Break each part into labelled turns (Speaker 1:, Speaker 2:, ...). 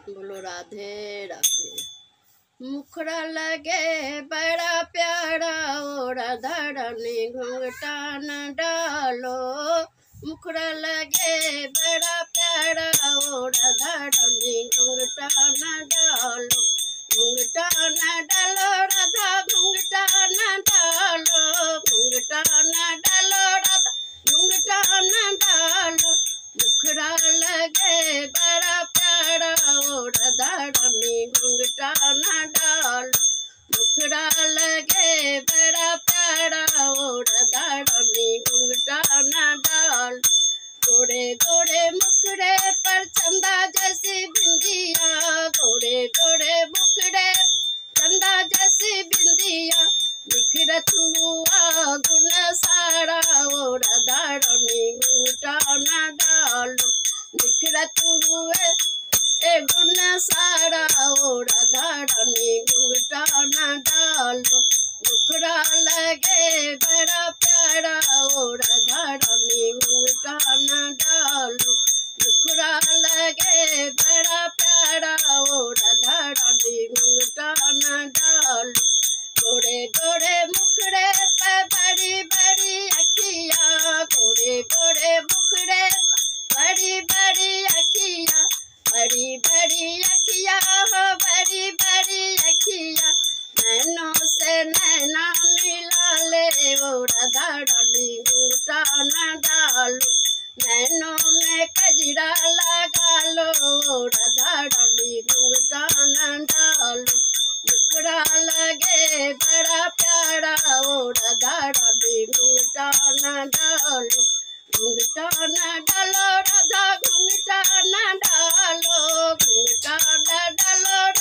Speaker 1: बोलो राधे राधे। मुखड़ा लगे बड़ा प्यारा ओ राधा रानी घूंघटा न डालो। मुखड़ा लगे बड़ा प्यारा ओ राधा रानी घूंघटा न डालो। घूंघटा न डालो राधा घूंघटा न डालो। घूंघटा न डालो राधा घूंघटा न डालो। मुखड़ा लगे बड़ा प्यारा ओ राधा रानी घूंघटा न डालो। मुखड़ा लगे बड़ा प्यारा ओ राधा रानी घूंघटा न डालो। गोरे गोरे मुखड़े पर चंदा जैसी बिंदिया। गोरे गोरे मुखड़े चंदा जैसी बिंदिया। बिखरत हुआ गुण सारा ओ राधा रानी घूंघटा न डालो। बिखरत हुए गुण सारा ओ राधा रानी घूंघटा न डालो। मुखड़ा लगे बड़ा प्यारा ओ राधा रानी घूंघटा न डालो। मुखड़ा लगे बड़ा प्यारा ओ राधा रानी घूंघटा न डालो। गोरे गोरे मुखड़े पे बड़ी बड़ी अखियाँ। गोरे गोरे मुखड़े बड़ी बड़ी अखियाँ। बड़ी बड़ी अखियाँ हो बड़ी बड़ी अखियाँ। नैनों से नैना मिला ले वो राधा रानी घूंघटा न डालो। नैनों में कजरा लगा लो वो राधा रानी घूंघटा न डालो। मुखड़ा लगे बड़ा प्यारा ओ राधा रानी घूंघटा न डालो। घूंघटा न डालो राधा घूंघटा न डालो। घूंघटा न डालो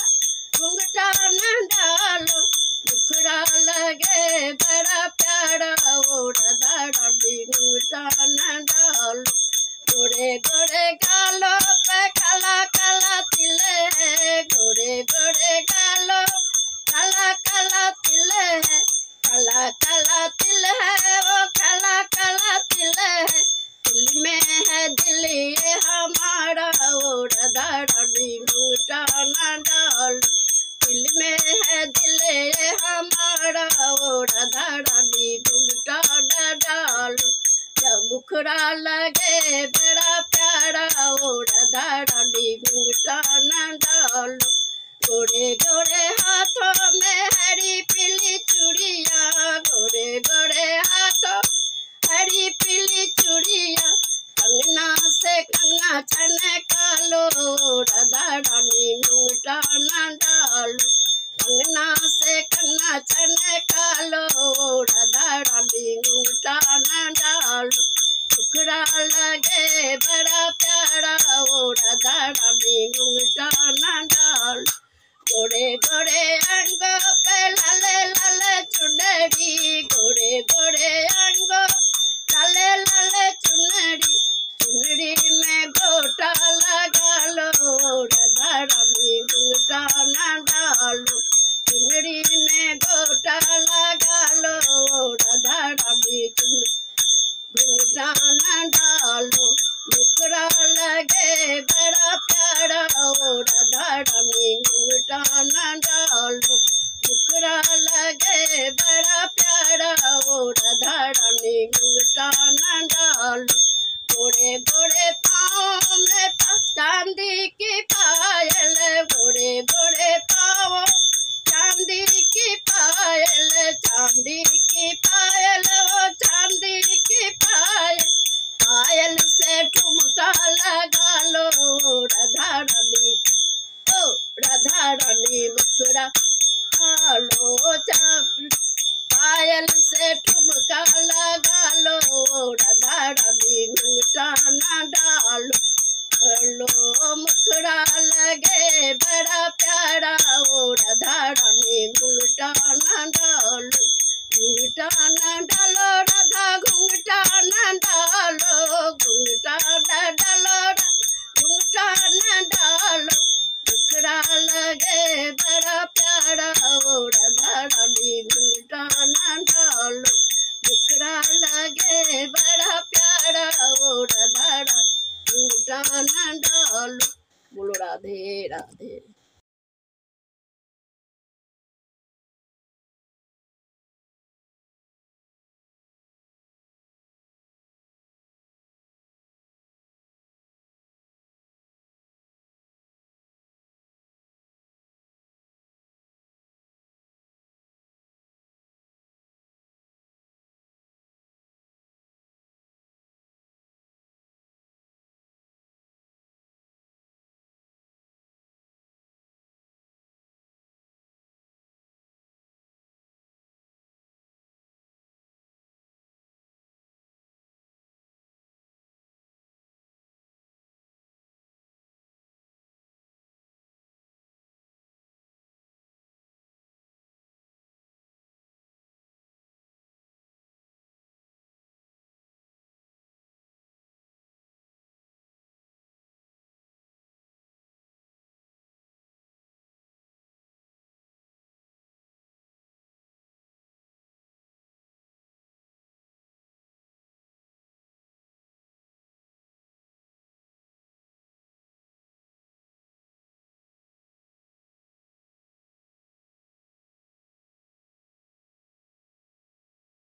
Speaker 1: घूंघटा न डालो। मुखड़ा लगे बड़ा प्यारा ओ राधा रानी घूंघटा न डालो। गोरे गोरे गालों पे काला काला तिल है। गोरे गोरे गालों काला काला तिल है। काला काला तिल है वो काला काला तिल है। दिल में है दिल ये हमारा ओ राधा रानी घूंघटा न डालो। दिल में है दिल ये हमारा ओ राधा रानी घूंघटा न डालो। जब मुखड़ा लगे बड़ा प्यारा ओ राधा रानी घूंघटा न डालो। गोरे गोरे हाथों में हरी पीली चूड़िया। गोरे गोरे हाथों हरी पीली चूड़िया। कंगना से कंगना छनका लो राधा रानी घूंघटा न डालो। कंगना से कंगना छनका लो राधा रानी घूंघटा न डालो। मुखड़ा लगे बड़ा प्यारा ओ राधा रानी घूंघटा न डालो। गोरे गोरे अंगों पे लाले लाले चुनरी। गोरे गोरे अंगों लाले लाले चुनरी। चुनरी में गोटा लगा लो राधा रानी घूंघटा न डालो। चुनरी में गोटा लगा लो राधा रानी घूंघटा न डालो। मुखड़ा लगे बड़ा प्यारा ओ राधा रानी घूंघटा न डालो। मुखड़ा लगे बड़ा प्यारा ओ राधा रानी घूंघटा न डालो। गोरे गोरे पाँव में चांदी की पायल। गोरे गोरे पाँव चांदी की पायल। चांदी की पायल ओ चांदी की पायल। पायल से ठुमका लगा लो राधा रानी ओ राधा रानी मुखड़ा लो। पायल से ठुमका लगा लो राधा रानी घूंघटा न डालो। लो मुखड़ा लगे बड़ा प्यारा ओ राधा रानी घूंघटा न डालो। घूंघटा न डालो राधा घूंघटा न डालो। घूंघटा न डालो घूंघटा न डालो। मुखड़ा लगे बड़ा प्यारा ओ राधा रानी घूंघटा न डालो। मुखड़ा लगे बड़ा प्यारा ओ राधा रानी घूंघटा न डालो। बोलो राधे। राधे राधे।